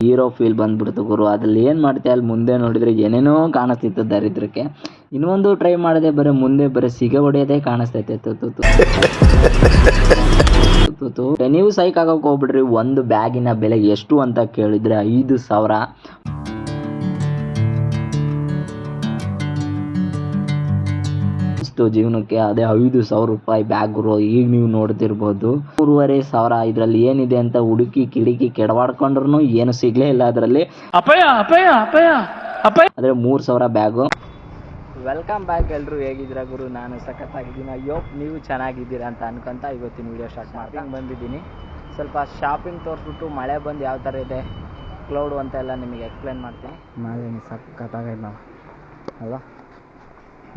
Hero feel ಬಂದ್ಬಿಡ್ತು ಗುರು. ಅದ್ರಲ್ಲಿ ಏನು ಮಾಡ್ತೀಯ, ಅಲ್ಲಿ ಮುಂದೆ ನೋಡಿದರೆ ಏನೇನೋ ಕಾಣಿಸ್ತಿತ್ತು ದರಿದ್ರಕ್ಕೆ. ಇನ್ನೊಂದು ಟ್ರೈ ಮಾಡಿದೆ, ಬರೀ ಮುಂದೆ ಬರೀ ಸಿಗೆ ಹೊಡೆಯೋದೇ ಕಾಣಿಸ್ತೈತೆ. ನೀವು ಸೈಕ್ ಆಗೋಕೆ ಹೋಗ್ಬಿಡ್ರಿ. ಒಂದು ಬ್ಯಾಗಿನ ಬೆಲೆ ಎಷ್ಟು ಅಂತ ಕೇಳಿದರೆ 5,000. ಇಷ್ಟು ಜೀವನಕ್ಕೆ ಅದೇ 5,000 ರೂಪಾಯಿ ಬ್ಯಾಗ್ ಗುರು. ಈಗ ನೀವು ನೋಡ್ತಿರ್ಬೋದು 3,500. ಇದರಲ್ಲಿ ಏನಿದೆ ಅಂತ ಹುಡುಕಿ ಕಿಡಿಕಿ ಕೆಡವಾಡ್ಕೊಂಡ್ರು ಏನು ಸಿಗ್ಲೇ ಇಲ್ಲ ಅದರಲ್ಲಿ. ಆದರೆ 3,000 ಬ್ಯಾಗು. ವೆಲ್ಕಮ್ ಬ್ಯಾಕ್ ಎಲ್ಲರೂ, ಹೇಗಿದ್ದೀರಾ ಗುರು? ನಾನು ಸಖತ್ತಾಗಿದ್ದೀನಿ. ಅಯ್ಯೋ ನೀವು ಚೆನ್ನಾಗಿದ್ದೀರಾ ಅಂತ ಅನ್ಕೊಂತ ಇವತ್ತಿನ ವೀಡಿಯೋ ಸ್ಟಾರ್ಟ್ ಮಾಡ್ತೀನಿ. ಬಂದಿದ್ದೀನಿ ಸ್ವಲ್ಪ ಶಾಪಿಂಗ್ ತೋರಿಸ್ಬಿಟ್ಟು ಮಳೆ ಬಂದು ಯಾವ ಥರ ಇದೆ ಕ್ಲೌಡು ಅಂತೆಲ್ಲ ನಿಮಗೆ ಎಕ್ಸ್ಪ್ಲೇನ್ ಮಾಡ್ತೀನಿ. ಮಳೆ ಸಖತ್ತಾಗೈತೆ ನಾವು ಅಲ್ವಾ.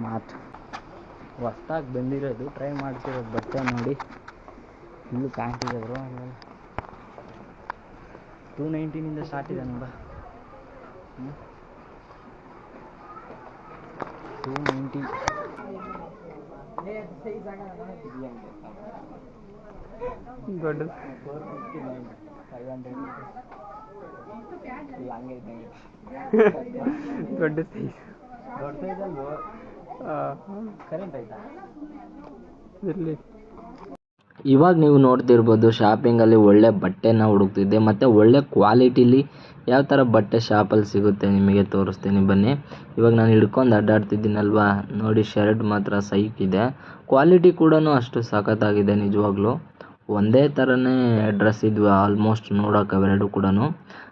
ಮಾತು ಹೊಸ್ದಾಗಿ ಬಂದಿರೋದು, ಟ್ರೈ ಮಾಡ್ತಿರೋದು ಬಟ್ಟೆ ನೋಡಿ. ಇಲ್ಲೂ ಪ್ಯಾಂಟ್ ಇದೆ ಬ್ರೋ, 290 ಸ್ಟಾರ್ಟ್ ಇದೆ ನೋಡ. 290 ದೊಡ್ಡ 500 ಹಂಗೆ ದೊಡ್ಡ ಸೈಜ್. ದೊಡ್ಡ ಸೈಜಲ್ಲೂ ಕರೆಂಟ್ ಆಯ್ತಾ ಇರಲಿ. ಇವಾಗ ನೀವು ನೋಡ್ತಿರ್ಬೋದು ಶಾಪಿಂಗಲ್ಲಿ ಒಳ್ಳೆ ಬಟ್ಟೆನ ಹುಡುಕ್ತಿದ್ದೆ, ಮತ್ತು ಒಳ್ಳೆ ಕ್ವಾಲಿಟಿಲಿ ಯಾವ ಥರ ಬಟ್ಟೆ ಶಾಪಲ್ಲಿ ಸಿಗುತ್ತೆ ನಿಮಗೆ ತೋರಿಸ್ತೀನಿ ಬನ್ನಿ. ಇವಾಗ ನಾನು ಹಿಡ್ಕೊಂಡು ಅಡ್ಡಾಡ್ತಿದ್ದೀನಲ್ವಾ ನೋಡಿ, ಶರ್ಟ್ ಮಾತ್ರ ಸೈಕ್ ಇದೆ. ಕ್ವಾಲಿಟಿ ಕೂಡ ಅಷ್ಟು ಸಖತ್ತಾಗಿದೆ ನಿಜವಾಗ್ಲೂ. ಒಂದೇ ಥರನೇ ಡ್ರೆಸ್ ಇದ್ವು ಆಲ್ಮೋಸ್ಟ್ ನೋಡೋಕೆ ಅವೆರಡು ಕೂಡ.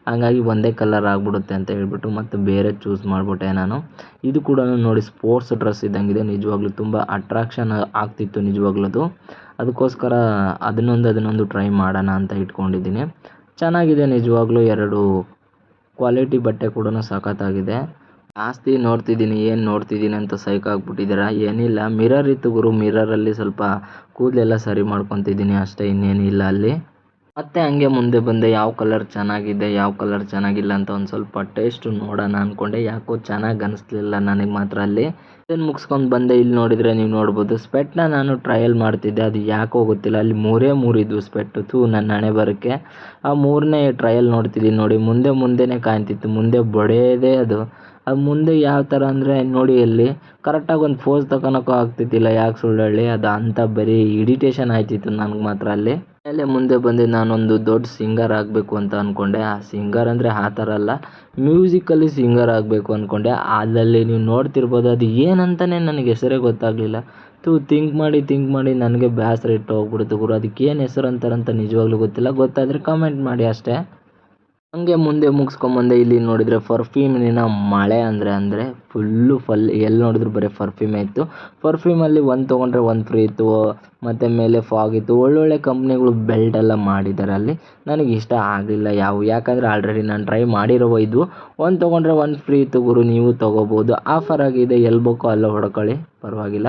ಹಾಗಾಗಿ ಒಂದೇ ಕಲರ್ ಆಗಿಬಿಡುತ್ತೆ ಅಂತ ಹೇಳ್ಬಿಟ್ಟು ಮತ್ತೆ ಬೇರೆ ಚೂಸ್ ಮಾಡಿಬಿಟ್ಟೆ ನಾನು. ಇದು ಕೂಡ ನೋಡಿ ಸ್ಪೋರ್ಟ್ಸ್ ಡ್ರೆಸ್ ಇದ್ದಂಗಿದೆ. ನಿಜವಾಗ್ಲೂ ತುಂಬ ಅಟ್ರಾಕ್ಷನ್ ಆಗ್ತಿತ್ತು ನಿಜವಾಗ್ಲೂ ಅದು. ಅದಕ್ಕೋಸ್ಕರ ಅದನ್ನೊಂದು ಟ್ರೈ ಮಾಡೋಣ ಅಂತ ಇಟ್ಕೊಂಡಿದ್ದೀನಿ. ಚೆನ್ನಾಗಿದೆ ನಿಜವಾಗ್ಲೂ. ಎರಡು ಕ್ವಾಲಿಟಿ ಬಟ್ಟೆ ಕೂಡ ಸಖತ್ತಾಗಿದೆ. ಜಾಸ್ತಿ ನೋಡ್ತಿದ್ದೀನಿ, ಏನು ನೋಡ್ತಿದ್ದೀನಿ ಅಂತ ಸೈಕ್ ಆಗಿಬಿಟ್ಟಿದ್ದೀರಾ. ಏನಿಲ್ಲ, ಮಿರರ್ ಇತ್ತು ಗುರು. ಮಿರರಲ್ಲಿ ಸ್ವಲ್ಪ ಕೂದಲೆಲ್ಲ ಸರಿ ಮಾಡ್ಕೊತಿದ್ದೀನಿ ಅಷ್ಟೇ, ಇನ್ನೇನಿಲ್ಲ ಅಲ್ಲಿ. ಮತ್ತೆ ಹಂಗೆ ಮುಂದೆ ಬಂದೆ, ಯಾವ ಕಲರ್ ಚೆನ್ನಾಗಿದೆ ಯಾವ ಕಲರ್ ಚೆನ್ನಾಗಿಲ್ಲ ಅಂತ ಒಂದು ಸ್ವಲ್ಪ ಟೇಸ್ಟ್ ನೋಡೋಣ ಅಂದ್ಕೊಂಡೆ. ಯಾಕೋ ಚೆನ್ನಾಗಿ ಅನಿಸ್ಲಿಲ್ಲ ನನಗೆ ಮಾತ್ರ ಅಲ್ಲಿ. ಇದನ್ನು ಮುಗಿಸ್ಕೊಂಡು ಬಂದೆ. ಇಲ್ಲಿ ನೋಡಿದರೆ ನೀವು ನೋಡ್ಬೋದು ಸ್ಪೆಟ್ನ ನಾನು ಟ್ರಯಲ್ ಮಾಡ್ತಿದ್ದೆ. ಅದು ಯಾಕೋ ಗೊತ್ತಿಲ್ಲ, ಅಲ್ಲಿ 3 ಇದ್ವು ಸ್ಪೆಟ್ಟು. ನನ್ನ ಹಣೆ ಬರೋಕ್ಕೆ ಆ 3ನೇ ಟ್ರಯಲ್ ನೋಡ್ತಿದ್ದೀನಿ ನೋಡಿ. ಮುಂದೆನೇ ಕಾಣ್ತಿತ್ತು, ಮುಂದೆ ಬಡಿಯೋದೇ ಅದು ಮುಂದೆ ಯಾವ ಥರ ಅಂದರೆ ನೋಡಿ, ಅಲ್ಲಿ ಕರೆಕ್ಟಾಗಿ ಒಂದು ಫೋಸ್ ತಗೊಳಕ್ಕೂ ಆಗ್ತಿದ್ದಿಲ್ಲ. ಯಾಕೆ ಸುಳ್ಳು ಹೇಳಿ, ಅದು ಅಂಥ ಬರೀ ಇರಿಟೇಷನ್ ಆಯ್ತಿತ್ತು ನನಗೆ ಮಾತ್ರ ಅಲ್ಲಿ. ಆಮೇಲೆ ಮುಂದೆ ಬಂದು ನಾನೊಂದು ದೊಡ್ಡ ಸಿಂಗರ್ ಆಗಬೇಕು ಅಂತ ಅಂದ್ಕೊಂಡೆ. ಆ ಸಿಂಗರ್ ಅಂದರೆ ಆ ಥರ ಅಲ್ಲ, ಮ್ಯೂಸಿಕಲ್ಲಿ ಸಿಂಗರ್ ಆಗಬೇಕು ಅಂದ್ಕೊಂಡೆ. ಅಲ್ಲಲ್ಲಿ ನೀವು ನೋಡ್ತಿರ್ಬೋದು ಅದು ಏನಂತಲೇ ನನಗೆ ಹೆಸರೇ ಗೊತ್ತಾಗಲಿಲ್ಲ. ಥಿಂಕ್ ಮಾಡಿ ನನಗೆ ಬೇಸರ ಇಟ್ಟು ಹೋಗ್ಬಿಡ್ತು ಗುರು. ಅದಕ್ಕೆ ಏನು ಹೆಸರು ಅಂತಾರಂತ ನಿಜವಾಗ್ಲೂ ಗೊತ್ತಿಲ್ಲ. ಗೊತ್ತಾದರೆ ಕಮೆಂಟ್ ಮಾಡಿ ಅಷ್ಟೇ. ಹಂಗೆ ಮುಂದೆ ಮುಗಿಸ್ಕೊಂಬಂದೆ. ಇಲ್ಲಿ ನೋಡಿದರೆ ಪರ್ಫ್ಯೂಮಿನ ಮಳೆ ಅಂದರೆ ಫುಲ್ ಎಲ್ಲಿ ನೋಡಿದ್ರು ಬರೀ ಪರ್ಫ್ಯೂಮೇ ಇತ್ತು. ಪರ್ಫ್ಯೂಮಲ್ಲಿ ಒಂದು ತೊಗೊಂಡ್ರೆ ಒಂದು ಫ್ರೀ ಇತ್ತು, ಮತ್ತು ಮೇಲೆ ಫಾಗ್ ಇತ್ತು. ಒಳ್ಳೊಳ್ಳೆ ಕಂಪ್ನಿಗಳು ಬೆಲ್ಟ್ ಎಲ್ಲ ಮಾಡಿದ್ದಾರೆ ಅಲ್ಲಿ. ನನಗೆ ಇಷ್ಟ ಆಗಲಿಲ್ಲ ಯಾಕಂದರೆ ಆಲ್ರೆಡಿ ನಾನು ಟ್ರೈ ಮಾಡಿರೋ ಇದ್ವು. ಒಂದು ತೊಗೊಂಡ್ರೆ ಒಂದು ಫ್ರೀ ಇತ್ತು ಗುರು, ನೀವು ತೊಗೋಬೋದು. ಆಫರ್ ಆಗಿದೆ, ಎಲ್ಲಿ ಬೇಕೋ ಅಲ್ಲೇ ಹೊಡ್ಕೊಳ್ಳಿ, ಪರವಾಗಿಲ್ಲ.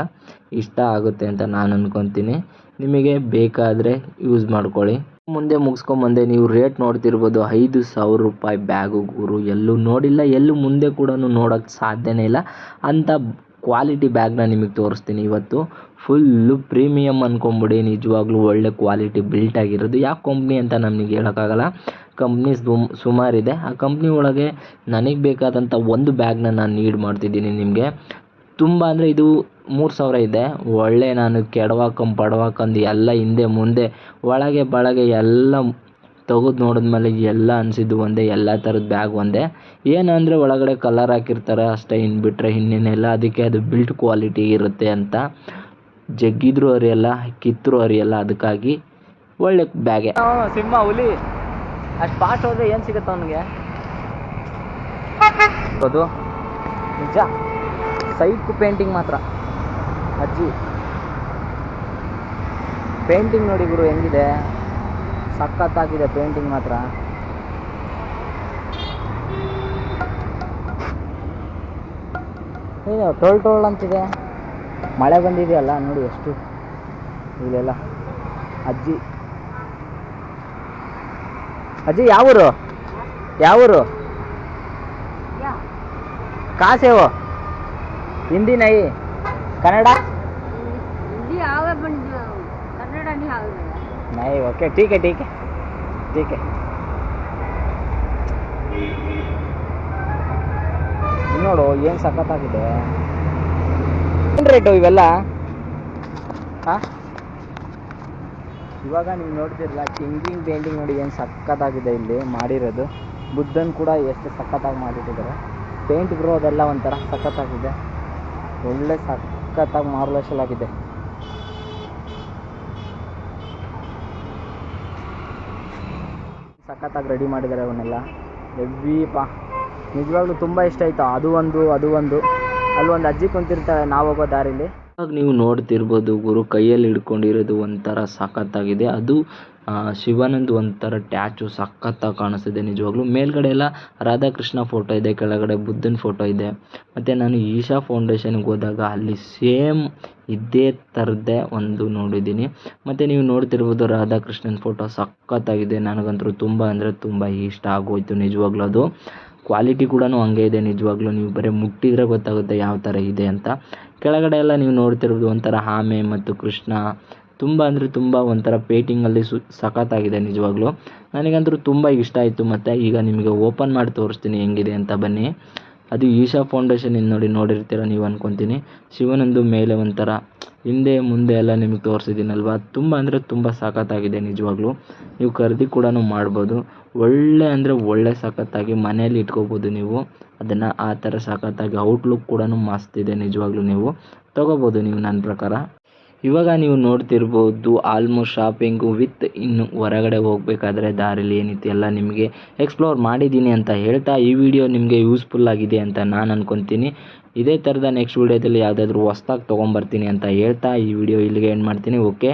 ಇಷ್ಟ ಆಗುತ್ತೆ ಅಂತ ನಾನು ಅಂದ್ಕೊತೀನಿ. ನಿಮಗೆ ಬೇಕಾದರೆ ಯೂಸ್ ಮಾಡ್ಕೊಳ್ಳಿ. ಮುಂದೆ ಮುಗಿಸ್ಕೊಂಬಂದೆ. ನೀವು ರೇಟ್ ನೋಡ್ತಿರ್ಬೋದು, 5,000 ರೂಪಾಯಿ ಬ್ಯಾಗು ಗುರು. ಎಲ್ಲೂ ನೋಡಿಲ್ಲ, ಎಲ್ಲೂ ಮುಂದೆ ಕೂಡ ನೋಡೋಕ್ಕೆ ಸಾಧ್ಯನೇ ಇಲ್ಲ ಅಂಥ ಕ್ವಾಲಿಟಿ ಬ್ಯಾಗ್ನ ನಿಮಗೆ ತೋರಿಸ್ತೀನಿ ಇವತ್ತು. ಫುಲ್ಲು ಪ್ರೀಮಿಯಮ್ ಅಂದ್ಕೊಂಬಿಡಿ. ನಿಜವಾಗ್ಲೂ ಒಳ್ಳೆ ಕ್ವಾಲಿಟಿ ಬಿಲ್ಟ್ ಆಗಿರೋದು. ಯಾವ ಕಂಪ್ನಿ ಅಂತ ನಮಗೆ ಹೇಳೋಕ್ಕಾಗಲ್ಲ, ಕಂಪ್ನಿ ಸುಮಾರಿದೆ. ಆ ಕಂಪ್ನಿ ಒಳಗೆ ನನಗೆ ಬೇಕಾದಂಥ ಒಂದು ಬ್ಯಾಗ್ನ ನಾನು ನೀಡ್ ಮಾಡ್ತಿದ್ದೀನಿ ನಿಮಗೆ. ತುಂಬ ಅಂದರೆ ಇದು 3,000 ಇದೆ. ಒಳ್ಳೆ ನಾನು ಪಡವಾಕಂದು ಎಲ್ಲ ಹಿಂದೆ ಮುಂದೆ ಒಳಗೆ ಬಳಗೆ ಎಲ್ಲ ತೆಗೆದು ನೋಡಿದ್ಮೇಲೆ ಎಲ್ಲ ಅನಿಸಿದ್ದು ಒಂದೇ, ಎಲ್ಲ ಥರದ ಬ್ಯಾಗ್ ಒಂದೇ. ಏನಂದರೆ ಒಳಗಡೆ ಕಲರ್ ಹಾಕಿರ್ತಾರೆ ಅಷ್ಟೇ, ಬಿಟ್ಟರೆ ಇನ್ನೇನೆಲ್ಲ. ಅದಕ್ಕೆ ಅದು ಬಿಲ್ಟ್ ಕ್ವಾಲಿಟಿ ಇರುತ್ತೆ ಅಂತ. ಜಗ್ಗಿದ್ರು ಅರಿಯಲ್ಲ, ಕಿತ್ತರೂ ಅರಿಯಲ್ಲ. ಅದಕ್ಕಾಗಿ ಒಳ್ಳೆ ಬ್ಯಾಗೆ. ಸಿಂಹ ಹುಲಿ ಅಷ್ಟು ಫಾಸ್ಟ್ ಹೋದರೆ ಏನು ಸಿಗುತ್ತೆ ಅವನಿಗೆ? ಅದು ನಿಜ. ಸೈಕ್ ಪೇಂಟಿಂಗ್ ಮಾತ್ರ ಅಜ್ಜಿ. ಪೇಂಟಿಂಗ್ ನೋಡಿ ಗುರು ಹೆಂಗಿದೆ, ಸಖತ್ತಾಗಿದೆ ಪೇಂಟಿಂಗ್ ಮಾತ್ರ. ಏನು ಟೋಲ್ ಅಂತಿದೆ. ಮಳೆ ಬಂದಿದೆಯಲ್ಲ ನೋಡಿ ಎಷ್ಟು ಇಲ್ಲೆಲ್ಲ. ಅಜ್ಜಿ ಯಾವೂರು? ಕಾಸೇವು हिंदी नहीं, कन्नड़ा हिंदी आवे पण कन्नड़ा नहीं आवे नहीं. ओके ठीक है. ಏನು ಸಖತ್ತಾಗಿದೆ. ಏನು ರೇಟು ಇವೆಲ್ಲ? ಹಾಂ, ಇವಾಗ ನೀವು ನೋಡ್ತಿರಲ್ಲ ಕಿಂಗಿಂಗ್ ಪೇಂಟಿಂಗ್ ನೋಡಿ ಏನು ಸಖತ್ತಾಗಿದೆ ಇಲ್ಲಿ ಮಾಡಿರೋದು. ಬುದ್ಧನ್ ಕೂಡ ಎಷ್ಟು ಸಖತ್ತಾಗಿ ಮಾಡಿಟ್ಟಿದ್ದಾರೆ. ಪೇಂಟ್ ಬರೋದೆಲ್ಲ ಒಂಥರ ಸಖತ್ತಾಗಿದೆ, ಒಳ್ಳೆ ಸಖತ್ತಾಗಿ ಮಾರ್ವಲೈಸ್ ಆಗಿದೆ. ಸಖತ್ತಾಗಿ ರೆಡಿ ಮಾಡಿದ್ದಾರೆ ಅವನ್ನೆಲ್ಲ. ಹೆವ್ವಿಪ್ಪ, ನಿಜವಾಗ್ಲೂ ತುಂಬ ಇಷ್ಟ ಆಯಿತು. ಅದು ಒಂದು ಅಲ್ಲೊಂದು ಅಜ್ಜಿ ಕುಂತಿರ್ತಾಳೆ ನಾವು ಹೋಗೋ ದಾರಿಲಿ. ಇವಾಗ ನೀವು ನೋಡ್ತಿರ್ಬೋದು ಗುರು ಕೈಯಲ್ಲಿ ಹಿಡ್ಕೊಂಡಿರೋದು ಒಂಥರ ಸಖತ್ತಾಗಿದೆ. ಅದು ಶಿವನಂದು ಒಂಥರ ಟ್ಯಾಚು ಸಖತ್ತಾಗಿ ಕಾಣಿಸ್ತಿದೆ ನಿಜವಾಗ್ಲೂ. ಮೇಲ್ಗಡೆ ಎಲ್ಲ ರಾಧಾಕೃಷ್ಣ ಫೋಟೋ ಇದೆ, ಕೆಳಗಡೆ ಬುದ್ಧನ ಫೋಟೋ ಇದೆ. ಮತ್ತು ನಾನು ಈಶಾ ಫೌಂಡೇಶನ್ಗೆ ಹೋದಾಗ ಅಲ್ಲಿ ಸೇಮ್ ಇದೇ ಥರದ್ದೇ ಒಂದು ನೋಡಿದ್ದೀನಿ. ಮತ್ತು ನೀವು ನೋಡ್ತಿರ್ಬೋದು ರಾಧಾಕೃಷ್ಣನ ಫೋಟೋ ಸಖತ್ತಾಗಿದೆ. ನನಗಂತೂ ತುಂಬ ಅಂದರೆ ತುಂಬ ಇಷ್ಟ ಆಗೋಯ್ತು ನಿಜವಾಗ್ಲೂ. ಅದು ಕ್ವಾಲಿಟಿ ಕೂಡ ಹಂಗೆ ಇದೆ ನಿಜವಾಗ್ಲೂ. ನೀವು ಬರೀ ಮುಟ್ಟಿದರೆ ಗೊತ್ತಾಗುತ್ತೆ ಯಾವ ಥರ ಇದೆ ಅಂತ. ಕೆಳಗಡೆ ಎಲ್ಲ ನೀವು ನೋಡ್ತಿರ್ಬೋದು ಒಂಥರ ಆಮೆ ಮತ್ತು ಕೃಷ್ಣ, ತುಂಬ ಅಂದರೆ ತುಂಬ ಒಂಥರ ಪೇಂಟಿಂಗಲ್ಲಿ ಸಖತ್ತಾಗಿದೆ ನಿಜವಾಗ್ಲೂ. ನನಗಂತೂ ತುಂಬ ಇಷ್ಟ ಆಯಿತು. ಮತ್ತು ಈಗ ನಿಮಗೆ ಓಪನ್ ಮಾಡಿ ತೋರಿಸ್ತೀನಿ ಹೆಂಗಿದೆ ಅಂತ, ಬನ್ನಿ. ಅದು ಈಶಾ ಫೌಂಡೇಶನ್ ನೋಡಿರ್ತೀರ ನೀವು ಅನ್ಕೊತೀನಿ. ಶಿವನಂದು ಮೇಲೆ ಒಂಥರ ಹಿಂದೆ ಮುಂದೆ ಎಲ್ಲ ನಿಮಗೆ ತೋರಿಸಿದ್ದೀನಲ್ವ, ತುಂಬ ಅಂದರೆ ತುಂಬ ಸಖತ್ತಾಗಿದೆ ನಿಜವಾಗ್ಲೂ. ನೀವು ಖರೀದಿ ಕೂಡ ಮಾಡ್ಬೋದು. ಒಳ್ಳೆ ಅಂದರೆ ಒಳ್ಳೆ ಸಖತ್ತಾಗಿ ಮನೆಯಲ್ಲಿ ಇಟ್ಕೋಬೋದು ನೀವು ಅದನ್ನು. ಆ ಥರ ಸಖತ್ತಾಗಿ ಔಟ್ಲುಕ್ ಕೂಡ ಮಸ್ತ್ ಇದೆ ನಿಜವಾಗ್ಲೂ. ನೀವು ತೊಗೋಬೋದು ನೀವು ನನ್ನ ಪ್ರಕಾರ. ಇವಾಗ ನೀವು ನೋಡ್ತಿರ್ಬೋದು ಆಲ್ಮೋಸ್ಟ್ ಶಾಪಿಂಗು ವಿತ್ ಇನ್ನು ಹೊರಗಡೆ ಹೋಗಬೇಕಾದ್ರೆ ದಾರಿಲಿ ಏನಿತ್ತು ಎಲ್ಲ ನಿಮಗೆ ಎಕ್ಸ್ಪ್ಲೋರ್ ಮಾಡಿದ್ದೀನಿ ಅಂತ ಹೇಳ್ತಾ, ಈ ವಿಡಿಯೋ ನಿಮಗೆ ಯೂಸ್ಫುಲ್ ಆಗಿದೆ ಅಂತ ನಾನು ಅನ್ಕೊತೀನಿ. ಇದೇ ಥರದ ನೆಕ್ಸ್ಟ್ ವೀಡಿಯೋದಲ್ಲಿ ಯಾವುದಾದ್ರೂ ಹೊಸ್ದಾಗಿ ತೊಗೊಂಬರ್ತೀನಿ ಅಂತ ಹೇಳ್ತಾ ಈ ವಿಡಿಯೋ ಇಲ್ಲಿಗೆ ಎಂಡ್ ಮಾಡ್ತೀನಿ. ಓಕೆ.